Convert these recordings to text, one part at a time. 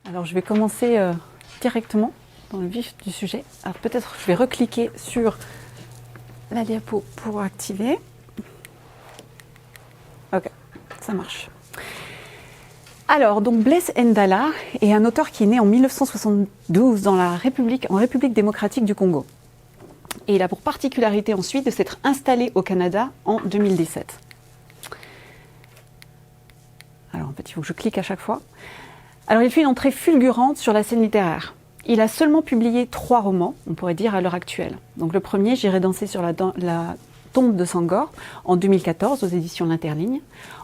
Alors je vais commencer directement dans le vif du sujet. Alors peut-être je vais recliquer sur la diapo pour activer. Ok, ça marche. Alors, donc Blaise Ndala est un auteur qui est né en 1972 en République démocratique du Congo. Et il a pour particularité ensuite de s'être installé au Canada en 2017. Alors en fait, il faut que je clique à chaque fois. Alors il fait une entrée fulgurante sur la scène littéraire. Il a seulement publié 3 romans, on pourrait dire, à l'heure actuelle. Donc le premier, J'irai danser sur la tombe de Sangor, en 2014 aux éditions L'Interligne.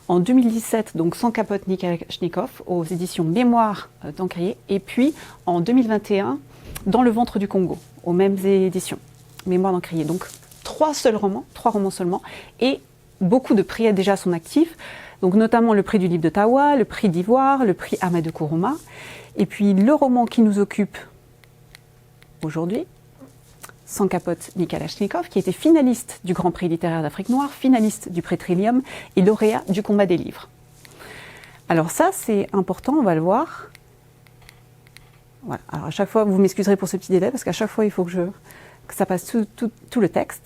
En 2017, donc Sans capote ni kalachnikov, aux éditions Mémoire d'Encrier. Et puis en 2021, Dans le ventre du Congo, aux mêmes éditions, Mémoire d'Encrier. Donc 3 romans seulement, et beaucoup de prix déjà à son actif. Donc notamment le prix du livre d'Ottawa, le prix d'Ivoire, le prix Amadou Kourouma. Et puis le roman qui nous occupe aujourd'hui, Sans capote ni kalachnikov, qui était finaliste du Grand Prix littéraire d'Afrique noire, finaliste du prix Trillium et lauréat du combat des livres. Alors ça, c'est important, on va le voir. Voilà. Alors à chaque fois, vous m'excuserez pour ce petit délai, parce qu'à chaque fois, il faut que ça passe tout le texte.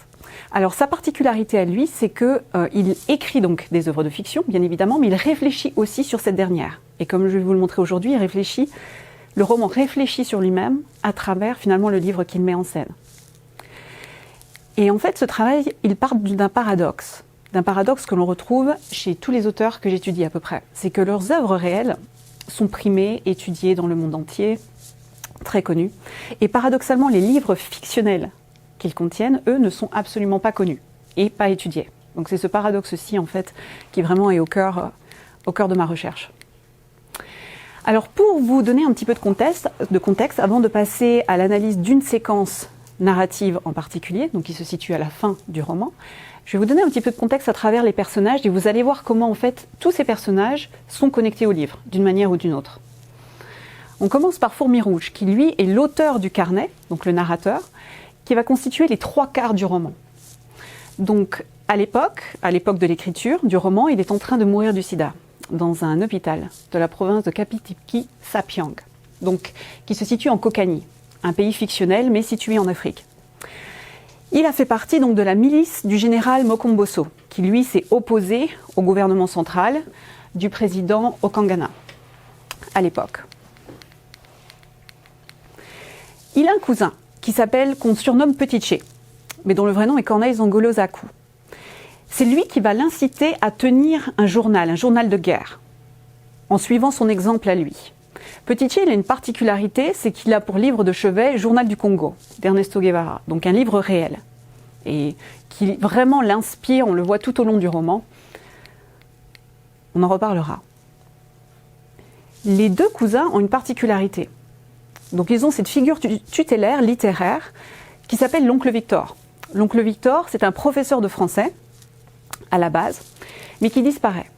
Alors sa particularité à lui, c'est qu'il écrit donc des œuvres de fiction, bien évidemment, mais il réfléchit aussi sur cette dernière. Et comme je vais vous le montrer aujourd'hui, le roman réfléchit sur lui-même à travers finalement le livre qu'il met en scène. Et en fait, ce travail, il part d'un paradoxe que l'on retrouve chez tous les auteurs que j'étudie à peu près. C'est que leurs œuvres réelles sont primées, étudiées dans le monde entier, très connues. Et paradoxalement, les livres fictionnels qu'ils contiennent, eux, ne sont absolument pas connus et pas étudiés. Donc c'est ce paradoxe-ci, en fait, qui vraiment est au cœur de ma recherche. Alors pour vous donner un petit peu de contexte avant de passer à l'analyse d'une séquence narrative en particulier, donc qui se situe à la fin du roman, je vais vous donner un petit peu de contexte à travers les personnages et vous allez voir comment en fait tous ces personnages sont connectés au livre, d'une manière ou d'une autre. On commence par Fourmi Rouge, qui lui est l'auteur du carnet, donc le narrateur, qui va constituer les 3/4 du roman. Donc à l'époque de l'écriture du roman, il est en train de mourir du sida dans un hôpital de la province de Kapitipki-Sapiang, donc qui se situe en Cocanie, un pays fictionnel mais situé en Afrique. Il a fait partie donc de la milice du général Mokomboso, qui lui s'est opposé au gouvernement central du président Okangana à l'époque. Il a un cousin qu'on surnomme Petiche, mais dont le vrai nom est Corneille Zangolo Zakou. C'est lui qui va l'inciter à tenir un journal de guerre, en suivant son exemple à lui. Petiche, il a une particularité, c'est qu'il a pour livre de chevet Journal du Congo, d'Ernesto Guevara, donc un livre réel, et qui vraiment l'inspire, on le voit tout au long du roman. On en reparlera. Les 2 cousins ont une particularité. Donc ils ont cette figure tutélaire, littéraire, qui s'appelle l'oncle Victor. L'oncle Victor, c'est un professeur de français, à la base, mais qui disparaît.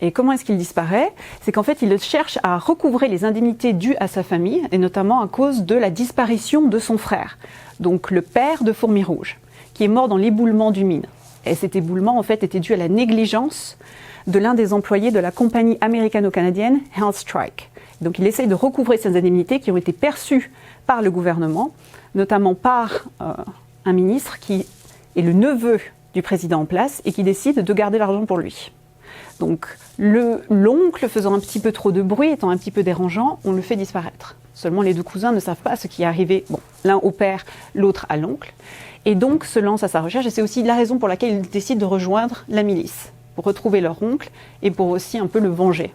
Et comment est-ce qu'il disparaît? C'est qu'en fait, il cherche à recouvrer les indemnités dues à sa famille, et notamment à cause de la disparition de son frère, donc le père de Fourmi Rouge, qui est mort dans l'éboulement du Mine. Et cet éboulement, en fait, était dû à la négligence de l'un des employés de la compagnie américano-canadienne Health Strike. Donc il essaye de recouvrer ces indemnités qui ont été perçues par le gouvernement, notamment par un ministre qui est le neveu du président en place et qui décide de garder l'argent pour lui. Donc l'oncle faisant un petit peu trop de bruit, étant un petit peu dérangeant, on le fait disparaître. Seulement les 2 cousins ne savent pas ce qui est arrivé, l'un au père, l'autre à l'oncle, et donc se lance à sa recherche. Et c'est aussi la raison pour laquelle ils décident de rejoindre la milice, pour retrouver leur oncle et pour aussi un peu le venger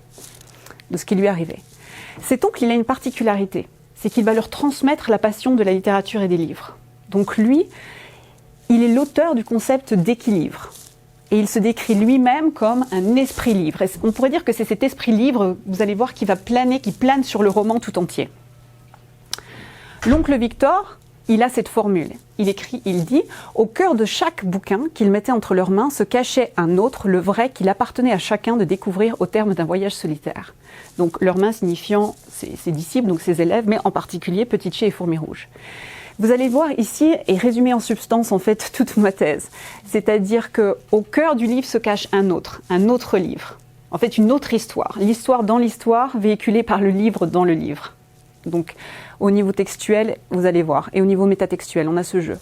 de ce qui lui est arrivé. Cet oncle, il a une particularité, c'est qu'il va leur transmettre la passion de la littérature et des livres. Donc lui, il est l'auteur du concept d'équilibre. Et il se décrit lui-même comme un esprit libre. Et on pourrait dire que c'est cet esprit libre, vous allez voir, qui plane sur le roman tout entier. L'oncle Victor, il a cette formule. Il dit « Au cœur de chaque bouquin qu'il mettait entre leurs mains se cachait un autre, le vrai, qu'il appartenait à chacun de découvrir au terme d'un voyage solitaire. » Donc leurs mains signifiant ses disciples, donc ses élèves, mais en particulier Petiche et Fourmi Rouge. Vous allez voir ici, et résumer en substance en fait toute ma thèse, c'est-à-dire qu'au cœur du livre se cache un autre livre, en fait une autre histoire, l'histoire dans l'histoire véhiculée par le livre dans le livre. Donc au niveau textuel, vous allez voir, et au niveau métatextuel, on a ce jeu.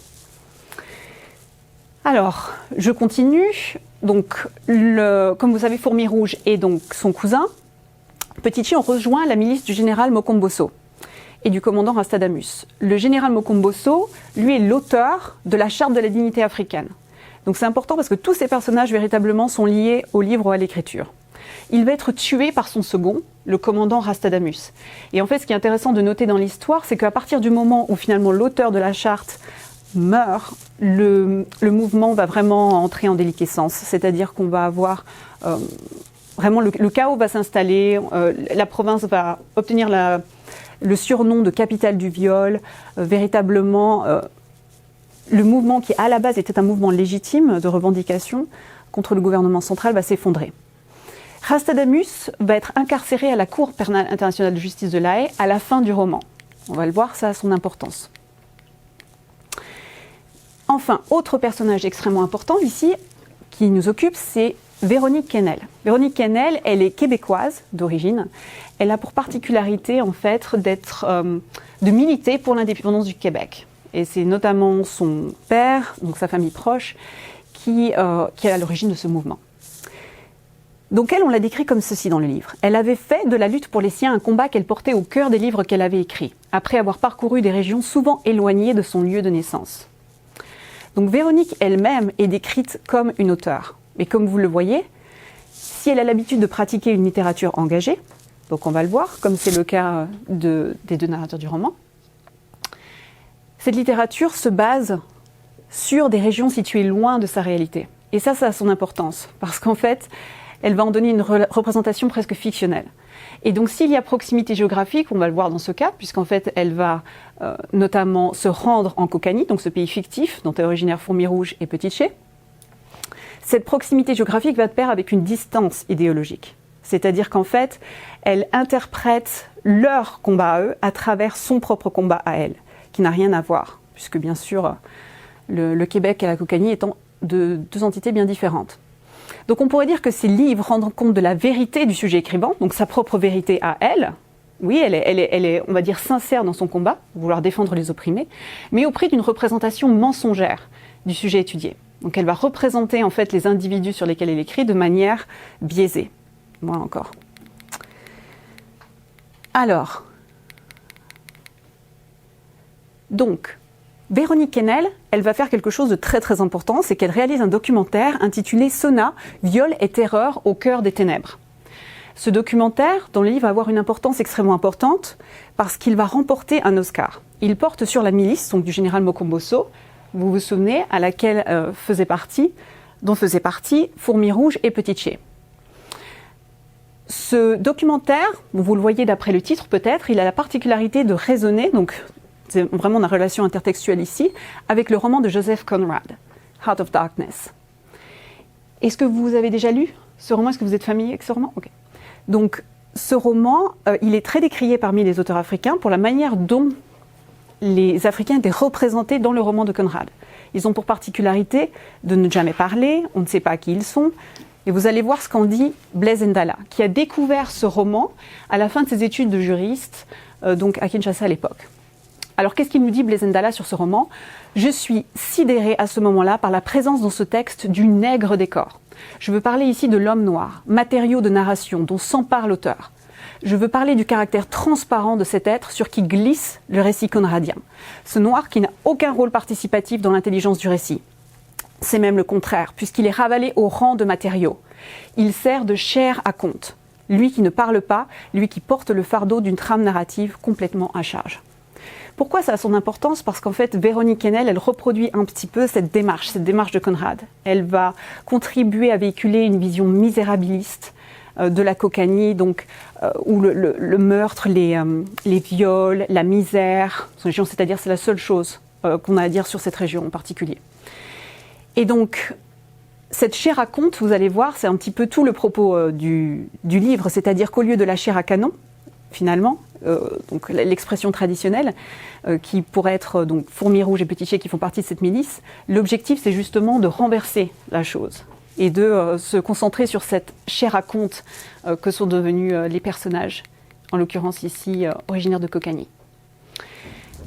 Alors, je continue. Donc, comme vous savez, Fourmi Rouge et donc son cousin, Petit-Ché, ont rejoint la milice du général Mokomboso et du commandant Rastadamus. Le général Mokomboso, lui, est l'auteur de la charte de la dignité africaine. Donc c'est important parce que tous ces personnages véritablement sont liés au livre ou à l'écriture. Il va être tué par son second, le commandant Rastadamus. Et en fait, ce qui est intéressant de noter dans l'histoire, c'est qu'à partir du moment où finalement l'auteur de la charte meurt, le mouvement va vraiment entrer en déliquescence. C'est-à-dire qu'on va avoir vraiment le chaos va s'installer, la province va obtenir le surnom de capitale du viol, véritablement le mouvement qui à la base était un mouvement légitime de revendication contre le gouvernement central va s'effondrer. Rastadamus va être incarcéré à la Cour pénale internationale de justice de La Haye à la fin du roman. On va le voir, ça a son importance. Enfin, autre personnage extrêmement important ici, qui nous occupe, c'est Véronique Quesnel. Véronique Quesnel, elle est québécoise d'origine. Elle a pour particularité, en fait, de militer pour l'indépendance du Québec. Et c'est notamment son père, donc sa famille proche, qui est à l'origine de ce mouvement. Donc elle, on l'a décrit comme ceci dans le livre. Elle avait fait de la lutte pour les siens un combat qu'elle portait au cœur des livres qu'elle avait écrits, après avoir parcouru des régions souvent éloignées de son lieu de naissance. Donc Véronique elle-même est décrite comme une auteure. Mais comme vous le voyez, si elle a l'habitude de pratiquer une littérature engagée, donc on va le voir, comme c'est le cas des deux narrateurs du roman, cette littérature se base sur des régions situées loin de sa réalité. Et ça a son importance, parce qu'en fait, elle va en donner une représentation presque fictionnelle. Et donc s'il y a proximité géographique, on va le voir dans ce cas, puisqu'en fait elle va notamment se rendre en Cocanie, donc ce pays fictif dont est originaire Fourmi Rouge et Petit-Ché. Cette proximité géographique va de pair avec une distance idéologique. C'est-à-dire qu'en fait, elle interprète leur combat à eux à travers son propre combat à elle, qui n'a rien à voir, puisque bien sûr, le Québec et la Cocanie étant deux entités bien différentes. Donc on pourrait dire que ces livres rendent compte de la vérité du sujet écrivant, donc sa propre vérité à elle. Oui, elle est, on va dire, sincère dans son combat, vouloir défendre les opprimés, mais au prix d'une représentation mensongère du sujet étudié. Donc elle va représenter en fait les individus sur lesquels elle écrit de manière biaisée. Moi encore. Alors, donc, Véronique Quesnel, elle va faire quelque chose de très très important, c'est qu'elle réalise un documentaire intitulé Sona, viol et terreur au cœur des ténèbres. Ce documentaire, dans le livre, va avoir une importance extrêmement importante parce qu'il va remporter un Oscar. Il porte sur la milice, donc du général Mokomboso, vous vous souvenez, à laquelle dont faisaient partie Fourmi Rouge et Petit-Ché. Ce documentaire, vous le voyez d'après le titre peut-être, il a la particularité de résonner, donc c'est vraiment une relation intertextuelle ici, avec le roman de Joseph Conrad, Heart of Darkness. Est-ce que vous avez déjà lu ce roman? Est-ce que vous êtes familier avec ce roman? Okay. Donc, ce roman, il est très décrié parmi les auteurs africains pour la manière dont les Africains étaient représentés dans le roman de Conrad. Ils ont pour particularité de ne jamais parler, on ne sait pas qui ils sont. Et vous allez voir ce qu'en dit Blaise Ndala, qui a découvert ce roman à la fin de ses études de juriste, donc à Kinshasa à l'époque. Alors qu'est-ce qu'il nous dit Blaise Ndala sur ce roman? Je suis sidéré à ce moment-là par la présence dans ce texte du nègre des corps. Je veux parler ici de l'homme noir, matériau de narration dont s'empare l'auteur. Je veux parler du caractère transparent de cet être sur qui glisse le récit conradien. Ce noir qui n'a aucun rôle participatif dans l'intelligence du récit. C'est même le contraire, puisqu'il est ravalé au rang de matériau. Il sert de chair à conte. Lui qui ne parle pas, lui qui porte le fardeau d'une trame narrative complètement à charge. Pourquoi ça a son importance? Parce qu'en fait, Véronique Quesnel, elle reproduit un petit peu cette démarche de Conrad. Elle va contribuer à véhiculer une vision misérabiliste de la Cocanie, donc où le meurtre, les viols, la misère, c'est-à-dire c'est la seule chose qu'on a à dire sur cette région en particulier. Et donc, cette chair à conte, vous allez voir, c'est un petit peu tout le propos du livre, c'est-à-dire qu'au lieu de la chair à canon, finalement, donc l'expression traditionnelle, qui pourrait être donc Fourmi Rouge et Petit-Ché qui font partie de cette milice, l'objectif c'est justement de renverser la chose et de se concentrer sur cette chair à conte que sont devenus les personnages, en l'occurrence ici originaires de Cocanie.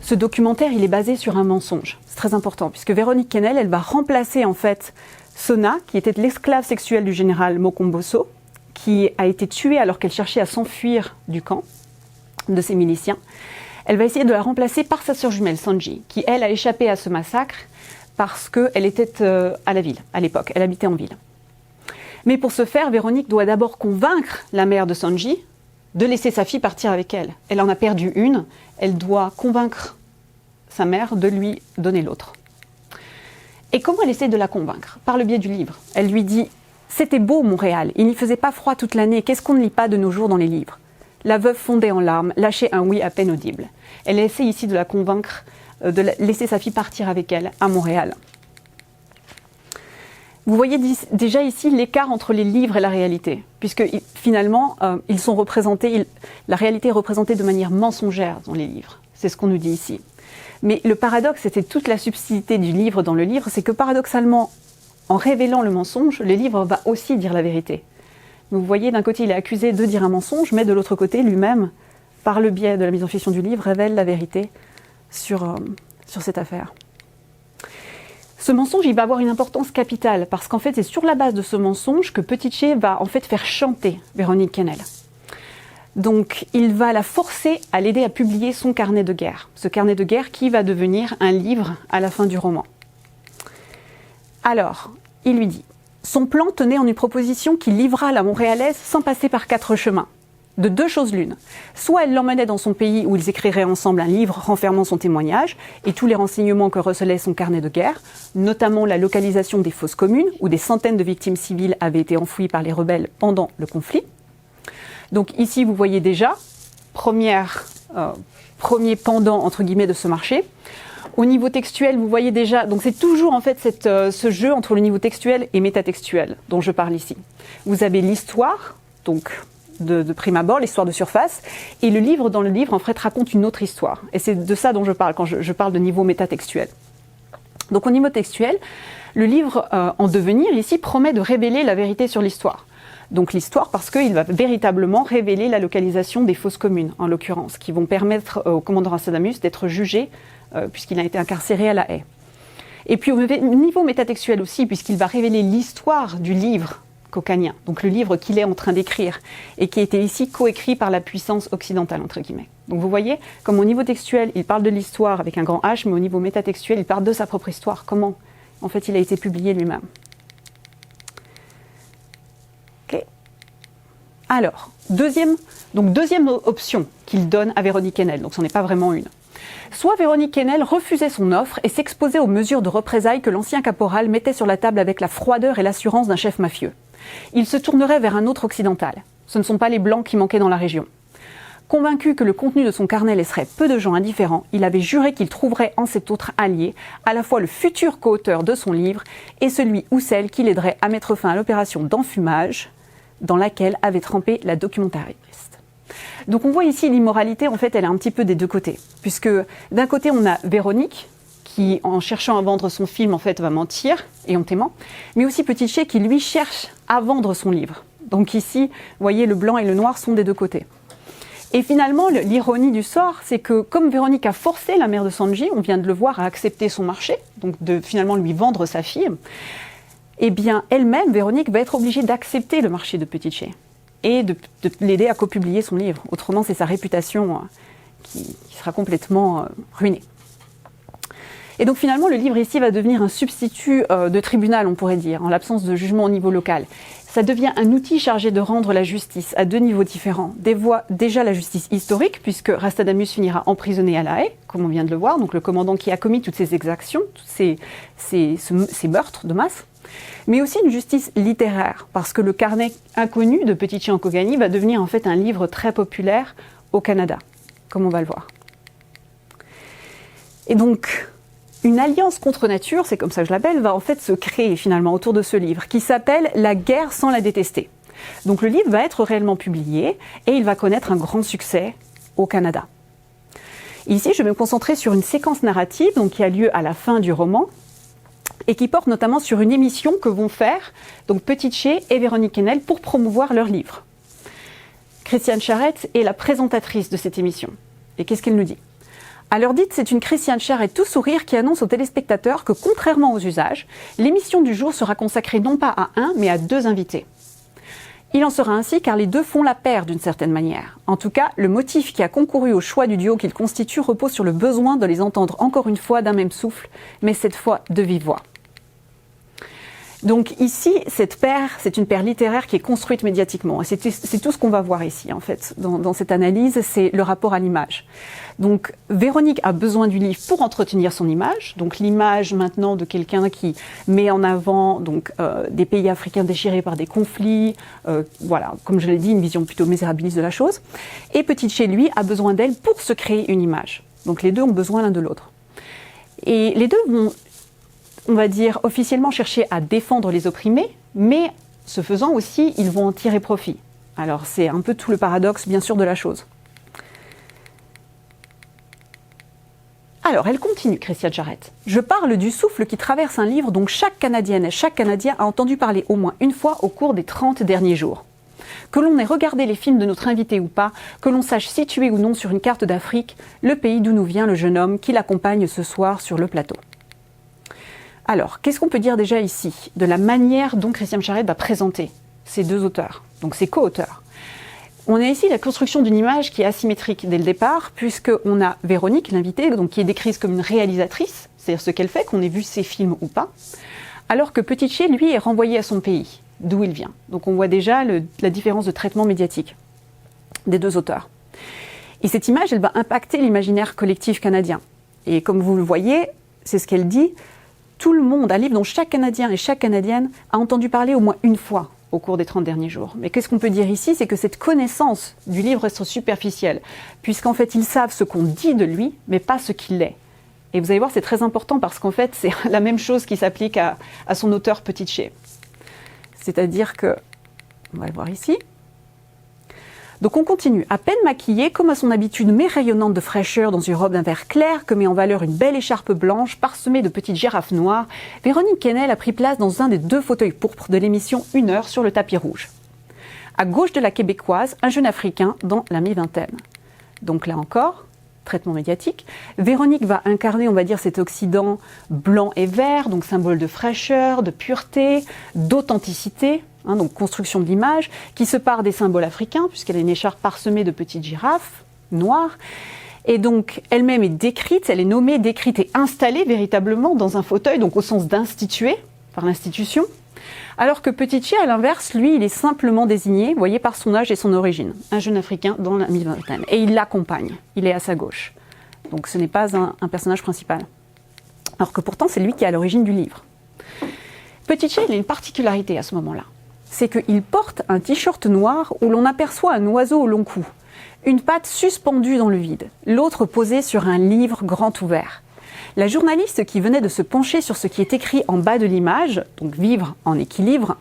Ce documentaire, il est basé sur un mensonge. C'est très important, puisque Véronique Quesnel, elle va remplacer en fait Sona, qui était l'esclave sexuelle du général Mokomboso, qui a été tuée alors qu'elle cherchait à s'enfuir du camp de ses miliciens. Elle va essayer de la remplacer par sa sœur jumelle, Sanji, qui, elle, a échappé à ce massacre parce qu'elle était à la ville, à l'époque. Elle habitait en ville. Mais pour ce faire, Véronique doit d'abord convaincre la mère de Sanji de laisser sa fille partir avec elle. Elle en a perdu une, elle doit convaincre sa mère de lui donner l'autre. Et comment elle essaie de la convaincre? Par le biais du livre. Elle lui dit « C'était beau Montréal, il n'y faisait pas froid toute l'année, qu'est-ce qu'on ne lit pas de nos jours dans les livres ?» La veuve fondait en larmes, lâchait un oui à peine audible. Elle essaie ici de la convaincre de laisser sa fille partir avec elle à Montréal. Vous voyez déjà ici l'écart entre les livres et la réalité, puisque finalement, ils sont représentés, la réalité est représentée de manière mensongère dans les livres. C'est ce qu'on nous dit ici. Mais le paradoxe, c'était toute la subtilité du livre dans le livre, c'est que paradoxalement, en révélant le mensonge, le livre va aussi dire la vérité. Vous voyez, d'un côté, il est accusé de dire un mensonge, mais de l'autre côté, lui-même, par le biais de la mise en fiction du livre, révèle la vérité sur cette affaire. Ce mensonge, il va avoir une importance capitale, parce qu'en fait, c'est sur la base de ce mensonge que Petitché va en fait faire chanter Véronique Quesnel. Donc, il va la forcer à l'aider à publier son carnet de guerre. Ce carnet de guerre qui va devenir un livre à la fin du roman. Alors, il lui dit, son plan tenait en une proposition qui livra la Montréalaise sans passer par 4 chemins. De 2 choses l'une. Soit elle l'emmenait dans son pays où ils écriraient ensemble un livre renfermant son témoignage et tous les renseignements que recelait son carnet de guerre, notamment la localisation des fosses communes où des centaines de victimes civiles avaient été enfouies par les rebelles pendant le conflit. Donc ici, vous voyez déjà, premier pendant, entre guillemets, de ce marché. Au niveau textuel, vous voyez déjà, donc c'est toujours en fait ce jeu entre le niveau textuel et métatextuel dont je parle ici. Vous avez l'histoire, donc de prime abord, l'histoire de surface, et le livre, dans le livre, en fait, raconte une autre histoire. Et c'est de ça dont je parle quand je parle de niveau métatextuel. Donc au niveau textuel, le livre en devenir ici promet de révéler la vérité sur l'histoire. Donc l'histoire parce qu'il va véritablement révéler la localisation des fosses communes, en l'occurrence, qui vont permettre au commandant Rastadamus d'être jugé puisqu'il a été incarcéré à La Haye. Et puis au niveau métatextuel aussi, puisqu'il va révéler l'histoire du livre cocanien, donc le livre qu'il est en train d'écrire, et qui a été ici coécrit par la puissance occidentale, entre guillemets. Donc vous voyez, comme au niveau textuel, il parle de l'histoire avec un grand H, mais au niveau métatextuel, il parle de sa propre histoire, comment en fait il a été publié lui-même. Alors, deuxième option qu'il donne à Véronique Quesnel, donc ce n'est pas vraiment une. Soit Véronique Quesnel refusait son offre et s'exposait aux mesures de représailles que l'ancien caporal mettait sur la table avec la froideur et l'assurance d'un chef mafieux. Il se tournerait vers un autre occidental. Ce ne sont pas les Blancs qui manquaient dans la région. Convaincu que le contenu de son carnet laisserait peu de gens indifférents, il avait juré qu'il trouverait en cet autre allié à la fois le futur co-auteur de son livre et celui ou celle qui l'aiderait à mettre fin à l'opération d'enfumage dans laquelle avait trempé la documentariste. Donc on voit ici l'immoralité, en fait, elle est un petit peu des deux côtés. Puisque d'un côté, on a Véronique, qui, en cherchant à vendre son film, en fait, va mentir, éhontément, mais aussi Petitché, qui, lui, cherche à vendre son livre. Donc ici, vous voyez, le blanc et le noir sont des deux côtés. Et finalement, l'ironie du sort, c'est que comme Véronique a forcé la mère de Sanji, on vient de le voir, à accepter son marché, donc de finalement lui vendre sa fille, eh bien, elle-même, Véronique, va être obligée d'accepter le marché de Petitché et de l'aider à copublier son livre. Autrement, c'est sa réputation qui sera complètement ruinée. Et donc finalement, le livre ici va devenir un substitut de tribunal, on pourrait dire, en l'absence de jugement au niveau local. Ça devient un outil chargé de rendre la justice à 2 niveaux différents. Déjà la justice historique, puisque Rastadamus finira emprisonné à La Haye, comme on vient de le voir, donc le commandant qui a commis toutes ces exactions, tous ces meurtres de masse. Mais aussi une justice littéraire, parce que le carnet inconnu de Petitché en Kogani va devenir en fait un livre très populaire au Canada, comme on va le voir. Et donc, une alliance contre nature, c'est comme ça que je l'appelle, va en fait se créer finalement autour de ce livre, qui s'appelle « La guerre sans la détester ». Donc le livre va être réellement publié et il va connaître un grand succès au Canada. Ici, je vais me concentrer sur une séquence narrative donc, qui a lieu à la fin du roman, et qui porte notamment sur une émission que vont faire donc Petitché et Véronique Quesnel pour promouvoir leur livre. Christiane Charette est la présentatrice de cette émission. Et qu'est-ce qu'elle nous dit ? À l'heure dite, c'est une Christiane Charette tout sourire qui annonce aux téléspectateurs que, contrairement aux usages, l'émission du jour sera consacrée non pas à un, mais à 2 invités. Il en sera ainsi car les deux font la paire d'une certaine manière. En tout cas, le motif qui a concouru au choix du duo qu'ils constituent repose sur le besoin de les entendre encore une fois d'un même souffle, mais cette fois de vive voix. Donc ici, cette paire, c'est une paire littéraire qui est construite médiatiquement. Et c'est tout ce qu'on va voir ici, en fait, dans cette analyse, c'est le rapport à l'image. Donc Véronique a besoin du livre pour entretenir son image. Donc l'image maintenant de quelqu'un qui met en avant des pays africains déchirés par des conflits. Voilà, comme je l'ai dit, une vision plutôt misérabiliste de la chose. Et Petit chez lui a besoin d'elle pour se créer une image. Donc les deux ont besoin l'un de l'autre. Et les deux vont, on va dire, officiellement chercher à défendre les opprimés, mais ce faisant aussi, ils vont en tirer profit. Alors c'est un peu tout le paradoxe, bien sûr, de la chose. Alors, elle continue, Christiane Charette. Je parle du souffle qui traverse un livre dont chaque Canadienne et chaque Canadien a entendu parler au moins une fois au cours des 30 derniers jours. Que l'on ait regardé les films de notre invité ou pas, que l'on sache situer ou non sur une carte d'Afrique le pays d'où nous vient le jeune homme qui l'accompagne ce soir sur le plateau. Alors, qu'est-ce qu'on peut dire déjà ici de la manière dont Christiane Charette va présenter ces deux auteurs, donc ses co-auteurs? On a ici la construction d'une image qui est asymétrique dès le départ, puisqu'on a Véronique, l'invitée, donc qui est décrite comme une réalisatrice, c'est-à-dire ce qu'elle fait, qu'on ait vu ses films ou pas, alors que Petit Chez, lui, est renvoyé à son pays, d'où il vient. Donc on voit déjà la différence de traitement médiatique des deux auteurs. Et cette image, elle va impacter l'imaginaire collectif canadien. Et comme vous le voyez, c'est ce qu'elle dit, tout le monde, un livre dont chaque Canadien et chaque Canadienne a entendu parler au moins une fois au cours des 30 derniers jours. Mais qu'est-ce qu'on peut dire ici? C'est que cette connaissance du livre reste superficielle, puisqu'en fait, ils savent ce qu'on dit de lui, mais pas ce qu'il est. Et vous allez voir, c'est très important parce qu'en fait, c'est la même chose qui s'applique à son auteur Petit Chez. C'est-à-dire que, on va le voir ici. Donc on continue. À peine maquillée, comme à son habitude, mais rayonnante de fraîcheur dans une robe d'un vert clair que met en valeur une belle écharpe blanche parsemée de petites girafes noires, Véronique Quesnel a pris place dans un des 2 fauteuils pourpres de l'émission 1 heure sur le tapis rouge. À gauche de la Québécoise, un jeune Africain dans la mi-vingtaine. Donc là encore, traitement médiatique. Véronique va incarner, on va dire, cet Occident blanc et vert, donc symbole de fraîcheur, de pureté, d'authenticité, donc construction de l'image, qui se part des symboles africains, puisqu'elle a une écharpe parsemée de petites girafes noires. Et donc, elle-même est décrite, elle est nommée, décrite et installée véritablement dans un fauteuil, donc au sens d'instituée, par l'institution. Alors que Petit Chez, à l'inverse, lui, il est simplement désigné, vous voyez, par son âge et son origine. Un jeune Africain dans la mi-vingtaine. Et il l'accompagne, il est à sa gauche. Donc ce n'est pas un personnage principal. Alors que pourtant, c'est lui qui est à l'origine du livre. Petit Chez, il a une particularité à ce moment-là. C'est qu'il porte un t-shirt noir où l'on aperçoit un oiseau au long cou, une patte suspendue dans le vide, l'autre posée sur un livre grand ouvert. La journaliste qui venait de se pencher sur ce qui est écrit en bas de l'image, donc vivre en équilibre,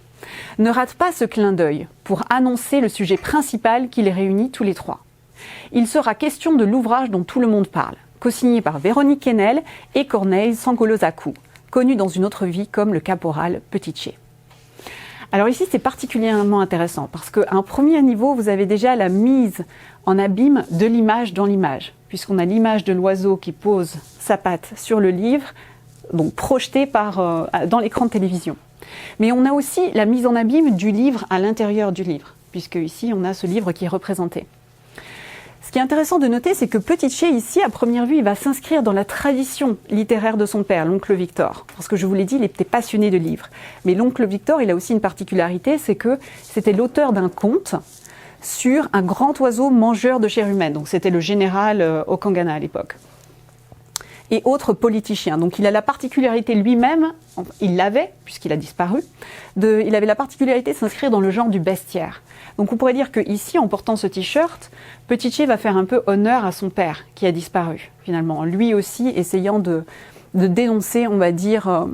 ne rate pas ce clin d'œil pour annoncer le sujet principal qui les réunit tous les 3. Il sera question de l'ouvrage dont tout le monde parle, co-signé par Véronique Quesnel et Corneille Sangolo-Zakou, connu dans une autre vie comme le caporal Petit Chez. Alors ici, c'est particulièrement intéressant parce qu'à un premier niveau, vous avez déjà la mise en abîme de l'image dans l'image, puisqu'on a l'image de l'oiseau qui pose sa patte sur le livre, donc projetée dans l'écran de télévision. Mais on a aussi la mise en abîme du livre à l'intérieur du livre, puisque ici, on a ce livre qui est représenté. Ce qui est intéressant de noter, c'est que Petit Chez, ici, à première vue, il va s'inscrire dans la tradition littéraire de son père, l'oncle Victor. Parce que je vous l'ai dit, il était passionné de livres. Mais l'oncle Victor, il a aussi une particularité, c'est que c'était l'auteur d'un conte sur un grand oiseau mangeur de chair humaine. Donc c'était le général Okangana à l'époque. Et autres politiciens. Donc il a la particularité lui-même, il l'avait, puisqu'il a disparu, il avait la particularité de s'inscrire dans le genre du bestiaire. Donc on pourrait dire qu'ici, en portant ce t-shirt, Petit Chez va faire un peu honneur à son père, qui a disparu, finalement. Lui aussi essayant de dénoncer, on va dire,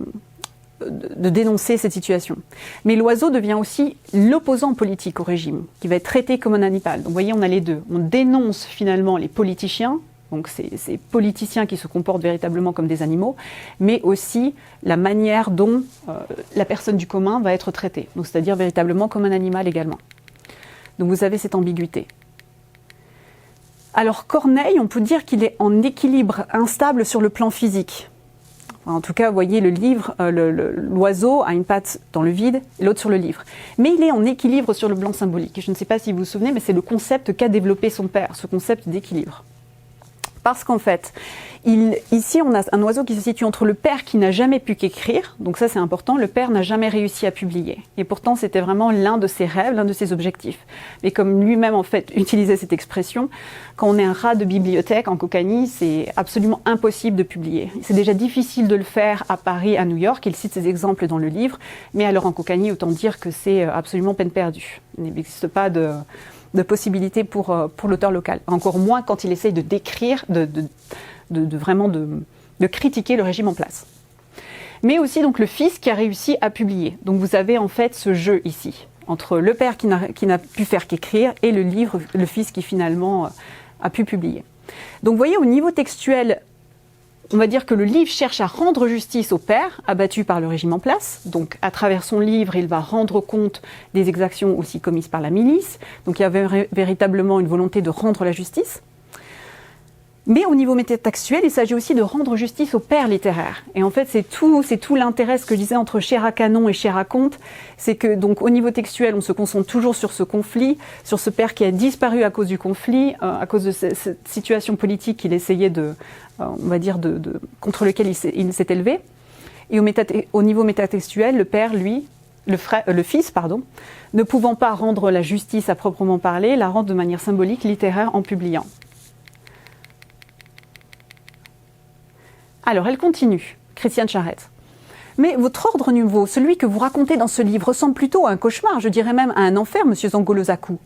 de dénoncer cette situation. Mais l'oiseau devient aussi l'opposant politique au régime, qui va être traité comme un animal. Donc vous voyez, on a les deux. On dénonce finalement les politiciens, donc ces politiciens qui se comportent véritablement comme des animaux, mais aussi la manière dont la personne du commun va être traitée, donc c'est-à-dire véritablement comme un animal également. Donc vous avez cette ambiguïté. Alors Corneille, on peut dire qu'il est en équilibre instable sur le plan physique. En tout cas, vous voyez, le livre, l'oiseau a une patte dans le vide et l'autre sur le livre. Mais il est en équilibre sur le plan symbolique. Je ne sais pas si vous vous souvenez, mais c'est le concept qu'a développé son père, ce concept d'équilibre. Parce qu'en fait, ici, on a un oiseau qui se situe entre le père qui n'a jamais pu qu'écrire, donc ça c'est important, le père n'a jamais réussi à publier. Et pourtant, c'était vraiment l'un de ses rêves, l'un de ses objectifs. Mais comme lui-même, en fait, utilisait cette expression, quand on est un rat de bibliothèque en Cocanie, c'est absolument impossible de publier. C'est déjà difficile de le faire à Paris, à New York, il cite ces exemples dans le livre, mais alors en Cocanie, autant dire que c'est absolument peine perdue. Il n'existe pas de possibilités pour l'auteur local. Encore moins quand il essaye de décrire, vraiment de critiquer le régime en place. Mais aussi donc le fils qui a réussi à publier. Donc vous avez en fait ce jeu ici, entre le père qui n'a pu faire qu'écrire et le fils qui finalement a pu publier. Donc vous voyez, au niveau textuel, on va dire que le livre cherche à rendre justice au père abattu par le régime en place. Donc, à travers son livre, il va rendre compte des exactions aussi commises par la milice. Donc, il y avait véritablement une volonté de rendre la justice. Mais au niveau métatextuel, il s'agit aussi de rendre justice au père littéraire. Et en fait, c'est tout l'intérêt, ce que je disais, entre Cher à Canon et Cher à Conte. C'est que, donc, au niveau textuel, on se concentre toujours sur ce conflit, sur ce père qui a disparu à cause du conflit, à cause de cette situation politique qu'il essayait on va dire, contre lequel il s'est élevé. Et au niveau métatextuel, le père, lui, le fils, ne pouvant pas rendre la justice à proprement parler, la rend de manière symbolique, littéraire, en publiant. Alors, elle continue, Christiane Charette. Mais votre ordre nouveau, celui que vous racontez dans ce livre, ressemble plutôt à un cauchemar, je dirais même à un enfer, monsieur Zangolozakou.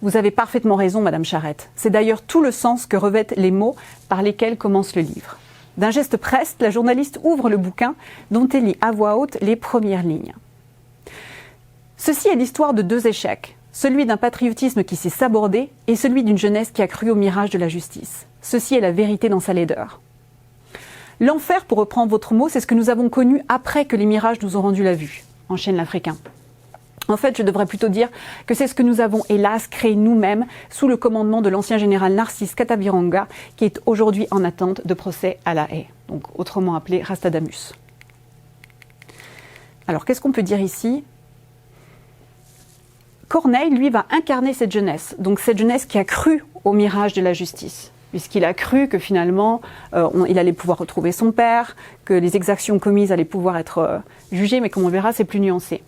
Vous avez parfaitement raison, madame Charette. C'est d'ailleurs tout le sens que revêtent les mots par lesquels commence le livre. D'un geste preste, la journaliste ouvre le bouquin, dont elle lit à voix haute les premières lignes. Ceci est l'histoire de deux échecs, celui d'un patriotisme qui s'est sabordé et celui d'une jeunesse qui a cru au mirage de la justice. Ceci est la vérité dans sa laideur. L'enfer, pour reprendre votre mot, c'est ce que nous avons connu après que les mirages nous ont rendu la vue, enchaîne l'Africain. En fait, je devrais plutôt dire que c'est ce que nous avons, hélas, créé nous-mêmes sous le commandement de l'ancien général Narcisse Kataviranga, qui est aujourd'hui en attente de procès à La Haye, donc autrement appelé Rastadamus. Alors, qu'est-ce qu'on peut dire ici ? Corneille, lui, va incarner cette jeunesse, donc cette jeunesse qui a cru au mirage de la justice. Puisqu'il a cru que finalement, il allait pouvoir retrouver son père, que les exactions commises allaient pouvoir être jugées, mais comme on verra, c'est plus nuancé.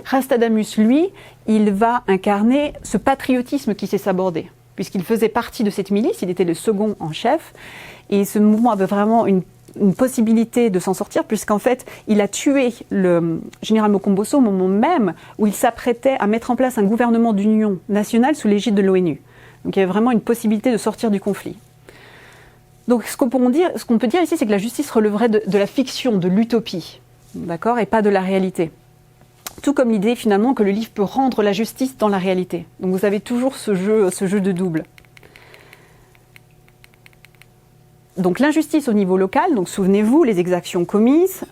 Rastadamus, lui, il va incarner ce patriotisme qui s'est sabordé, puisqu'il faisait partie de cette milice, il était le second en chef, et ce mouvement avait vraiment une possibilité de s'en sortir, puisqu'en fait, il a tué le général Mokomboso au moment même où il s'apprêtait à mettre en place un gouvernement d'union nationale sous l'égide de l'ONU. Donc il y avait vraiment une possibilité de sortir du conflit. Donc ce qu'on peut dire ici, c'est que la justice releverait de la fiction, de l'utopie, d'accord, et pas de la réalité. Tout comme l'idée finalement que le livre peut rendre la justice dans la réalité. Donc vous avez toujours ce jeu de double. Donc l'injustice au niveau local, donc souvenez-vous, les exactions commises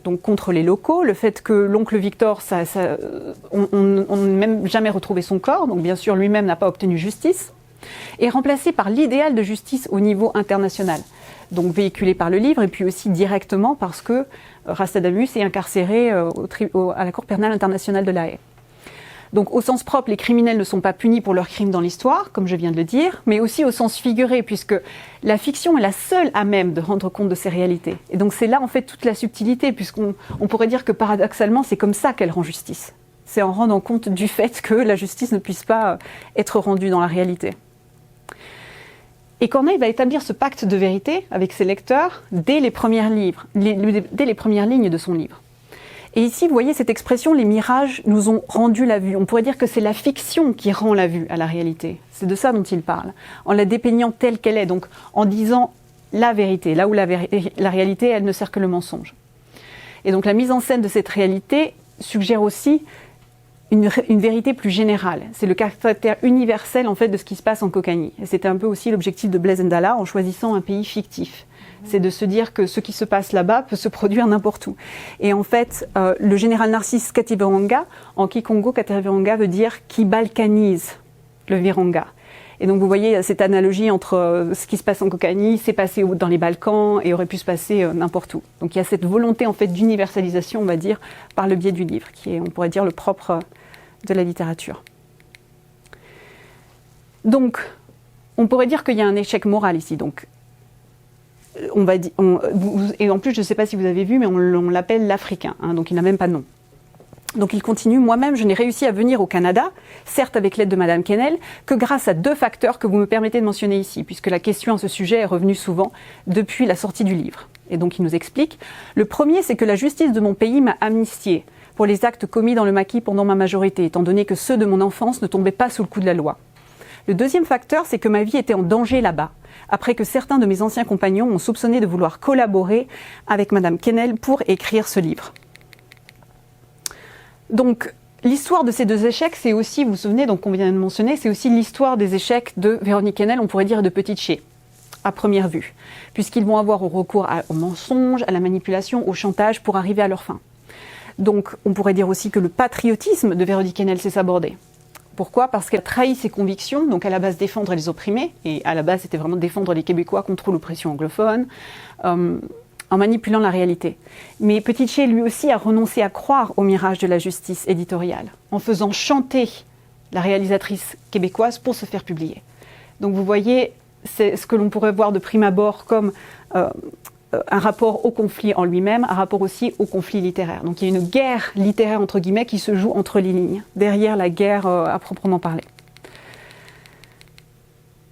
donc contre les locaux, le fait que l'oncle Victor, on n'a même jamais retrouvé son corps, donc bien sûr lui-même n'a pas obtenu justice, est remplacé par l'idéal de justice au niveau international, donc véhiculé par le livre et puis aussi directement parce que Rastadamus est incarcéré à la Cour pénale internationale de La Haye. Donc au sens propre, les criminels ne sont pas punis pour leurs crimes dans l'histoire, comme je viens de le dire, mais aussi au sens figuré, puisque la fiction est la seule à même de rendre compte de ces réalités. Et donc c'est là en fait toute la subtilité, puisqu'on pourrait dire que paradoxalement, c'est comme ça qu'elle rend justice. C'est en rendant compte du fait que la justice ne puisse pas être rendue dans la réalité. Et Corneille va établir ce pacte de vérité avec ses lecteurs dès les premières lignes de son livre. Et ici, vous voyez cette expression, les mirages nous ont rendu la vue. On pourrait dire que c'est la fiction qui rend la vue à la réalité. C'est de ça dont il parle, en la dépeignant telle qu'elle est, donc en disant la vérité, là où la réalité, elle ne sert que le mensonge. Et donc la mise en scène de cette réalité suggère aussi une vérité plus générale. C'est le caractère universel en fait de ce qui se passe en Cocanie. Et c'était un peu aussi l'objectif de Blaise Ndala en choisissant un pays fictif. C'est de se dire que ce qui se passe là-bas peut se produire n'importe où. Et en fait, le général Narcisse Kativiranga, en Kikongo, Kativiranga veut dire qui balkanise le Viranga. Et donc vous voyez cette analogie entre ce qui se passe en Cocagne, s'est passé dans les Balkans et aurait pu se passer n'importe où. Donc il y a cette volonté en fait d'universalisation, on va dire, par le biais du livre, qui est, on pourrait dire, le propre de la littérature. Donc, on pourrait dire qu'il y a un échec moral ici. Donc, et en plus, je ne sais pas si vous avez vu, mais on l'appelle l'Africain, hein, donc il n'a même pas de nom. Donc il continue, moi-même je n'ai réussi à venir au Canada, certes avec l'aide de Madame Quesnel, que grâce à 2 facteurs que vous me permettez de mentionner ici, puisque la question à ce sujet est revenue souvent depuis la sortie du livre. Et donc il nous explique, le premier c'est que la justice de mon pays m'a amnistié pour les actes commis dans le maquis pendant ma majorité, étant donné que ceux de mon enfance ne tombaient pas sous le coup de la loi. Le deuxième facteur c'est que ma vie était en danger là-bas, après que certains de mes anciens compagnons m'ont soupçonné de vouloir collaborer avec Madame Quesnel pour écrire ce livre. Donc, l'histoire de ces 2 échecs, c'est aussi, vous vous souvenez, donc qu'on vient de mentionner, c'est aussi l'histoire des échecs de Véronique Quesnel, on pourrait dire de Petit Ché, à première vue, puisqu'ils vont avoir recours au mensonge, à la manipulation, au chantage pour arriver à leur fin. Donc, on pourrait dire aussi que le patriotisme de Véronique Quesnel s'est sabordé. Pourquoi ? Parce qu'elle trahit ses convictions, donc à la base défendre les opprimés, et à la base c'était vraiment défendre les Québécois contre l'oppression anglophone, en manipulant la réalité. Mais Petit Ché, lui aussi, a renoncé à croire au mirage de la justice éditoriale, en faisant chanter la réalisatrice québécoise pour se faire publier. Donc vous voyez, c'est ce que l'on pourrait voir de prime abord comme un rapport au conflit en lui-même, un rapport aussi au conflit littéraire. Donc il y a une guerre littéraire, entre guillemets, qui se joue entre les lignes, derrière la guerre à proprement parler.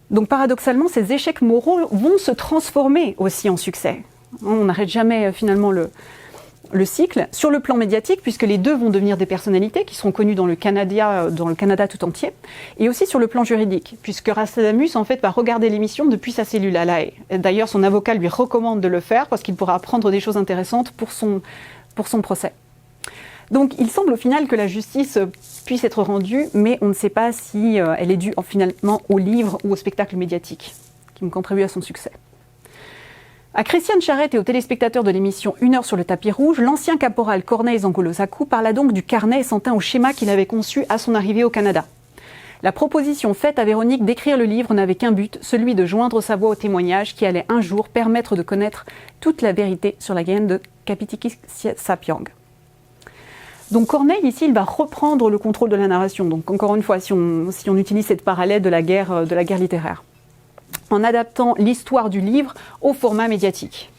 Donc paradoxalement, ces échecs moraux vont se transformer aussi en succès. On n'arrête jamais finalement le cycle. Sur le plan médiatique, puisque les 2 vont devenir des personnalités qui seront connues dans le Canada tout entier, et aussi sur le plan juridique, puisque Rastadamus en fait va regarder l'émission depuis sa cellule à La Haye. D'ailleurs, son avocat lui recommande de le faire parce qu'il pourra apprendre des choses intéressantes pour son procès. Donc il semble au final que la justice puisse être rendue, mais on ne sait pas si elle est due finalement au livre ou au spectacle médiatique qui me contribue à son succès. À Christiane Charette et aux téléspectateurs de l'émission 1 heure sur le tapis rouge, l'ancien caporal Corneille Zangolo-Zakou parla donc du carnet et s'en tint au schéma qu'il avait conçu à son arrivée au Canada. La proposition faite à Véronique d'écrire le livre n'avait qu'un but, celui de joindre sa voix au témoignage qui allait un jour permettre de connaître toute la vérité sur la Guyane de Kapitikisapiang. Donc Corneille, ici, il va reprendre le contrôle de la narration. Donc encore une fois, si on utilise cette parallèle de la guerre littéraire, en adaptant l'histoire du livre au format médiatique.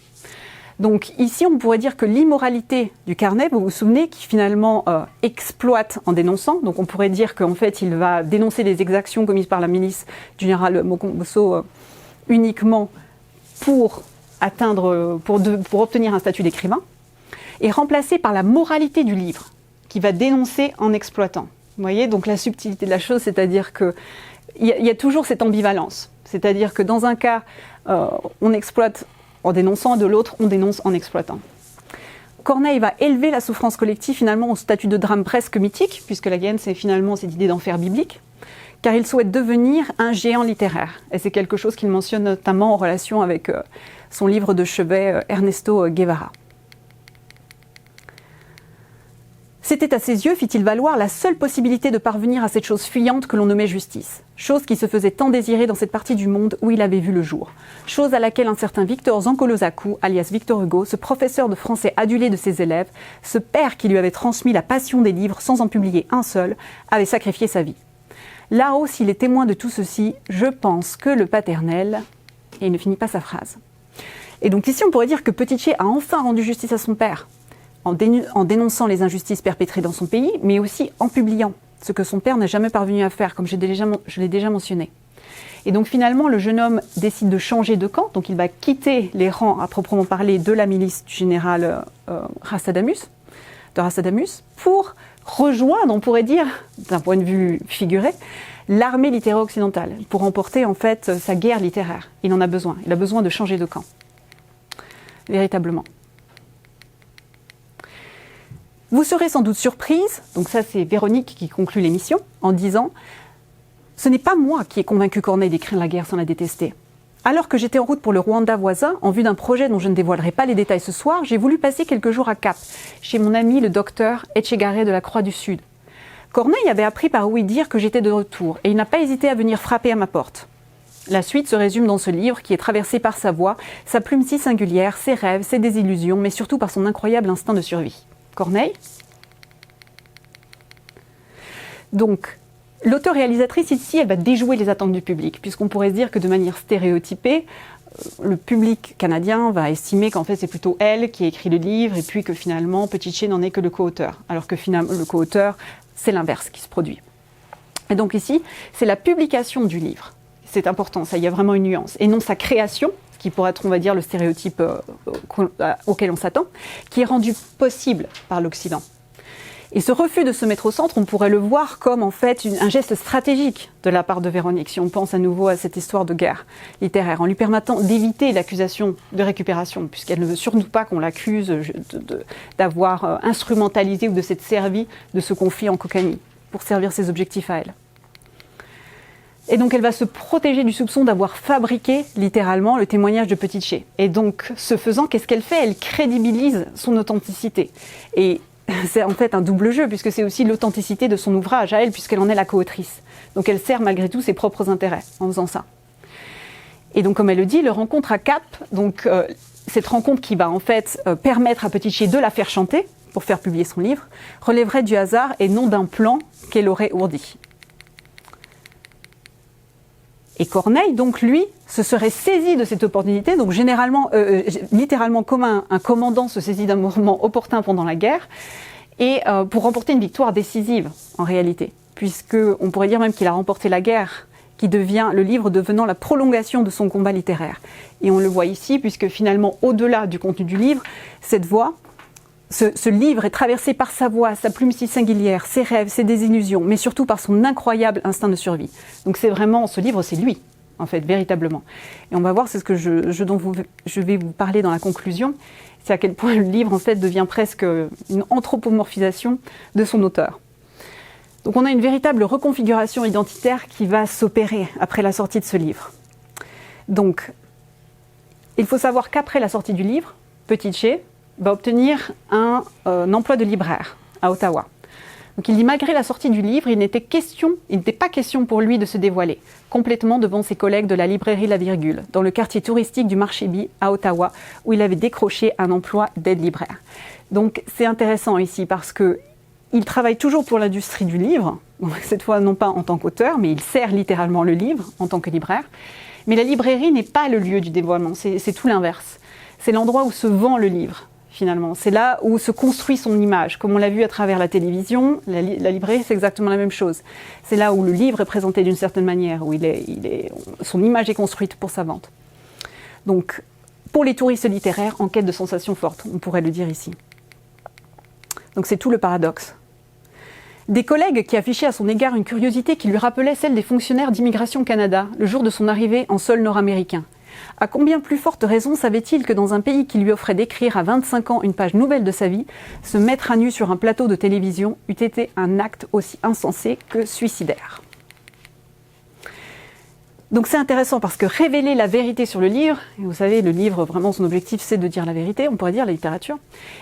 Donc ici, on pourrait dire que l'immoralité du carnet, vous vous souvenez, qui finalement exploite en dénonçant, donc on pourrait dire qu'en fait, il va dénoncer les exactions commises par la milice du général Mokomboso uniquement pour obtenir un statut d'écrivain, est remplacé par la moralité du livre, qui va dénoncer en exploitant. Vous voyez, donc la subtilité de la chose, c'est-à-dire qu'il y a toujours cette ambivalence. C'est-à-dire que dans un cas, on exploite en dénonçant, de l'autre, on dénonce en exploitant. Corneille va élever la souffrance collective finalement au statut de drame presque mythique, puisque la Guyane, c'est finalement cette idée d'enfer biblique, car il souhaite devenir un géant littéraire. Et c'est quelque chose qu'il mentionne notamment en relation avec son livre de chevet Ernesto Guevara. C'était à ses yeux, fit-il valoir, la seule possibilité de parvenir à cette chose fuyante que l'on nommait justice. Chose qui se faisait tant désirer dans cette partie du monde où il avait vu le jour. Chose à laquelle un certain Victor Zangolo-Zakou, alias Victor Hugo, ce professeur de français adulé de ses élèves, ce père qui lui avait transmis la passion des livres sans en publier un seul, avait sacrifié sa vie. Là-haut, s'il est témoin de tout ceci, je pense que le paternel... Et il ne finit pas sa phrase. Et donc ici, on pourrait dire que Petit Ché a enfin rendu justice à son père, en dénonçant les injustices perpétrées dans son pays, mais aussi en publiant, ce que son père n'a jamais parvenu à faire, comme je l'ai déjà mentionné. Et donc finalement, le jeune homme décide de changer de camp, donc il va quitter les rangs, à proprement parler, de la milice du général Rastadamus, pour rejoindre, on pourrait dire, d'un point de vue figuré, l'armée littéraire occidentale, pour remporter en fait sa guerre littéraire. Il en a besoin, il a besoin de changer de camp, véritablement. Vous serez sans doute surprise, donc ça c'est Véronique qui conclut l'émission, en disant « Ce n'est pas moi qui ai convaincu Corneille d'écrire la guerre sans la détester. Alors que j'étais en route pour le Rwanda voisin, en vue d'un projet dont je ne dévoilerai pas les détails ce soir, j'ai voulu passer quelques jours à Cap, chez mon ami le docteur Etchegaray de la Croix du Sud. Corneille avait appris par ouï dire que j'étais de retour, et il n'a pas hésité à venir frapper à ma porte. La suite se résume dans ce livre qui est traversé par sa voix, sa plume si singulière, ses rêves, ses désillusions, mais surtout par son incroyable instinct de survie. Corneille. Donc, l'auteur-réalisatrice ici, elle va déjouer les attentes du public, puisqu'on pourrait se dire que de manière stéréotypée, le public canadien va estimer qu'en fait c'est plutôt elle qui a écrit le livre et puis que finalement Petitché n'en est que le co-auteur, alors que finalement le co-auteur, c'est l'inverse qui se produit. Et donc ici, c'est la publication du livre. C'est important, ça, il y a vraiment une nuance. Et non sa création, qui pourrait être, on va dire, le stéréotype auquel on s'attend, qui est rendu possible par l'Occident. Et ce refus de se mettre au centre, on pourrait le voir comme en fait un geste stratégique de la part de Véronique, si on pense à nouveau à cette histoire de guerre littéraire, en lui permettant d'éviter l'accusation de récupération, puisqu'elle ne veut surtout pas qu'on l'accuse d'avoir instrumentalisé ou de s'être servi de ce conflit en Cocagne pour servir ses objectifs à elle. Et donc elle va se protéger du soupçon d'avoir fabriqué littéralement le témoignage de Petitché. Et donc, ce faisant, qu'est-ce qu'elle fait? Elle crédibilise son authenticité. Et c'est en fait un double jeu, puisque c'est aussi l'authenticité de son ouvrage à elle, puisqu'elle en est la co-autrice. Donc elle sert malgré tout ses propres intérêts en faisant ça. Et donc, comme elle le dit, le rencontre à Cap, donc cette rencontre qui va en fait permettre à Petitché de la faire chanter, pour faire publier son livre, relèverait du hasard et non d'un plan qu'elle aurait ourdi. Et Corneille, donc lui, se serait saisi de cette opportunité, donc généralement, littéralement comme un commandant se saisit d'un moment opportun pendant la guerre, et pour remporter une victoire décisive, en réalité, puisque on pourrait dire même qu'il a remporté la guerre, qui devient le livre devenant la prolongation de son combat littéraire. Et on le voit ici, puisque finalement, au-delà du contenu du livre, cette voix, ce livre est traversé par sa voix, sa plume si singulière, ses rêves, ses désillusions, mais surtout par son incroyable instinct de survie. Donc c'est vraiment, ce livre, c'est lui, en fait, véritablement. Et on va voir, c'est ce que je vais vous parler dans la conclusion, c'est à quel point le livre, en fait, devient presque une anthropomorphisation de son auteur. Donc on a une véritable reconfiguration identitaire qui va s'opérer après la sortie de ce livre. Donc, il faut savoir qu'après la sortie du livre, Petitché va obtenir un emploi de libraire à Ottawa. Donc il dit, malgré la sortie du livre, il n'était pas question pour lui de se dévoiler complètement devant ses collègues de la librairie La Virgule, dans le quartier touristique du Marché Bi à Ottawa, où il avait décroché un emploi d'aide-libraire. Donc c'est intéressant ici parce que il travaille toujours pour l'industrie du livre, donc cette fois non pas en tant qu'auteur, mais il sert littéralement le livre en tant que libraire. Mais la librairie n'est pas le lieu du dévoilement, c'est tout l'inverse. C'est l'endroit où se vend le livre. Finalement, c'est là où se construit son image. Comme on l'a vu à travers la télévision, la librairie, c'est exactement la même chose. C'est là où le livre est présenté d'une certaine manière, où son image est construite pour sa vente. Donc, pour les touristes littéraires, en quête de sensations fortes, on pourrait le dire ici. Donc c'est tout le paradoxe. Des collègues qui affichaient à son égard une curiosité qui lui rappelait celle des fonctionnaires d'Immigration Canada, le jour de son arrivée en sol nord-américain. À combien plus forte raison savait-il que dans un pays qui lui offrait d'écrire à 25 ans une page nouvelle de sa vie, se mettre à nu sur un plateau de télévision eût été un acte aussi insensé que suicidaire. Donc c'est intéressant parce que révéler la vérité sur le livre, et vous savez, le livre, vraiment son objectif c'est de dire la vérité, on pourrait dire la littérature,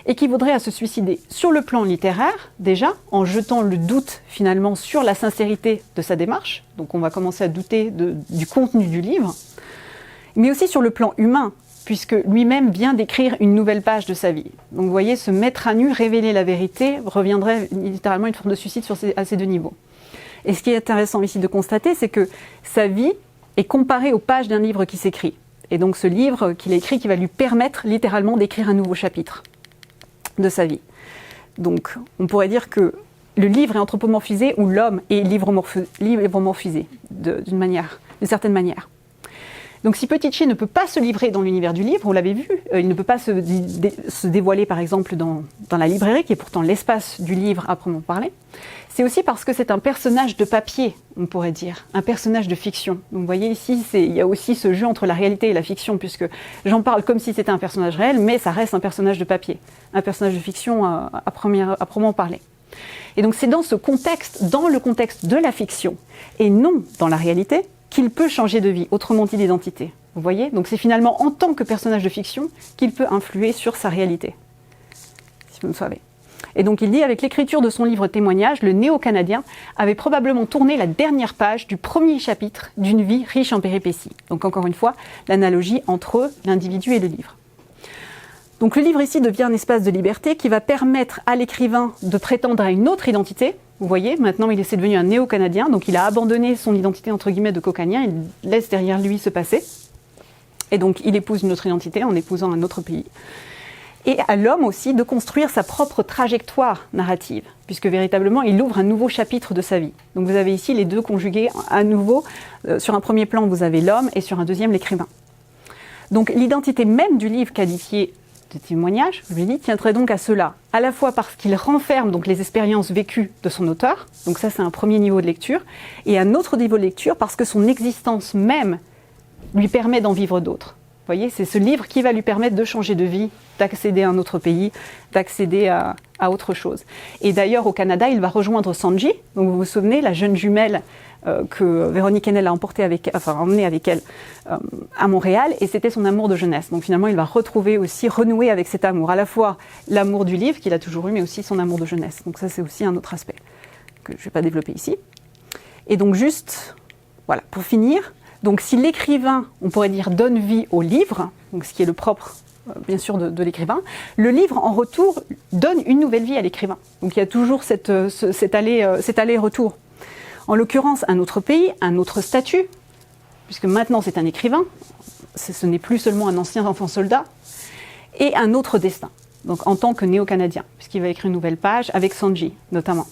équivaudrait à se suicider sur le plan littéraire, déjà, en jetant le doute finalement sur la sincérité de sa démarche, donc on va commencer à douter du contenu du livre, mais aussi sur le plan humain, puisque lui-même vient d'écrire une nouvelle page de sa vie. Donc vous voyez, se mettre à nu, révéler la vérité, reviendrait littéralement une forme de suicide à ces deux niveaux. Et ce qui est intéressant ici de constater, c'est que sa vie est comparée aux pages d'un livre qui s'écrit. Et donc ce livre qu'il a écrit qui va lui permettre littéralement d'écrire un nouveau chapitre de sa vie. Donc on pourrait dire que le livre est anthropomorphisé ou l'homme est livromorphisé d'une certaine manière. Donc si Petitché ne peut pas se livrer dans l'univers du livre, vous l'avez vu, il ne peut pas se dévoiler par exemple dans la librairie, qui est pourtant l'espace du livre à proprement parler, c'est aussi parce que c'est un personnage de papier, on pourrait dire, un personnage de fiction. Donc vous voyez ici, il y a aussi ce jeu entre la réalité et la fiction, puisque j'en parle comme si c'était un personnage réel, mais ça reste un personnage de papier, un personnage de fiction à proprement parler. Et donc c'est dans ce contexte, dans le contexte de la fiction, et non dans la réalité, qu'il peut changer de vie, autrement dit d'identité. Vous voyez? Donc c'est finalement en tant que personnage de fiction qu'il peut influer sur sa réalité. Si vous me suivez. Et donc il dit, avec l'écriture de son livre témoignage, le néo-canadien avait probablement tourné la dernière page du premier chapitre d'une vie riche en péripéties. Donc encore une fois, l'analogie entre l'individu et le livre. Donc le livre ici devient un espace de liberté qui va permettre à l'écrivain de prétendre à une autre identité. Vous voyez, maintenant il est devenu un néo-canadien, donc il a abandonné son identité entre guillemets de cocanien, il laisse derrière lui ce passé. Et donc il épouse une autre identité en épousant un autre pays. Et à l'homme aussi de construire sa propre trajectoire narrative, puisque véritablement il ouvre un nouveau chapitre de sa vie. Donc vous avez ici les deux conjugués à nouveau. Sur un premier plan vous avez l'homme et sur un deuxième l'écrivain. Donc l'identité même du livre qualifié de témoignage, je lui dis, tiendrait donc à cela, à la fois parce qu'il renferme donc les expériences vécues de son auteur, donc ça c'est un premier niveau de lecture, et un autre niveau de lecture parce que son existence même lui permet d'en vivre d'autres. Vous voyez, c'est ce livre qui va lui permettre de changer de vie, d'accéder à un autre pays, d'accéder à autre chose. Et d'ailleurs, au Canada, il va rejoindre Sanji. Donc vous vous souvenez, la jeune jumelle que Véronique Enel a emmenée avec elle à Montréal, et c'était son amour de jeunesse. Donc finalement, il va retrouver aussi, renouer avec cet amour, à la fois l'amour du livre qu'il a toujours eu, mais aussi son amour de jeunesse. Donc ça, c'est aussi un autre aspect que je ne vais pas développer ici. Et donc juste, voilà, pour finir. Donc si l'écrivain, on pourrait dire, donne vie au livre, donc ce qui est le propre, bien sûr, de l'écrivain, le livre, en retour, donne une nouvelle vie à l'écrivain. Donc il y a toujours cet aller-retour. En l'occurrence, un autre pays, un autre statut, puisque maintenant c'est un écrivain, ce n'est plus seulement un ancien enfant soldat, et un autre destin, donc en tant que néo-canadien, puisqu'il va écrire une nouvelle page avec Sanji, notamment.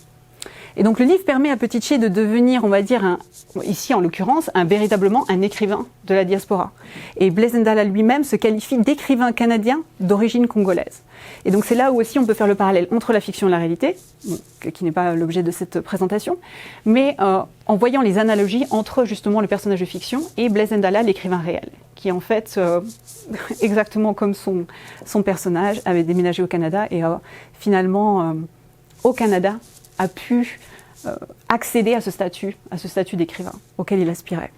Et donc le livre permet à Petit-Ché de devenir, on va dire, ici en l'occurrence, véritablement un écrivain de la diaspora. Et Blaise Ndala lui-même se qualifie d'écrivain canadien d'origine congolaise. Et donc c'est là où aussi on peut faire le parallèle entre la fiction et la réalité, qui n'est pas l'objet de cette présentation, mais en voyant les analogies entre justement le personnage de fiction et Blaise Ndala, l'écrivain réel, qui en fait, exactement comme son personnage, avait déménagé au Canada et finalement, au Canada, a pu accéder à ce statut d'écrivain auquel il aspirait.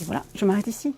Et voilà, je m'arrête ici.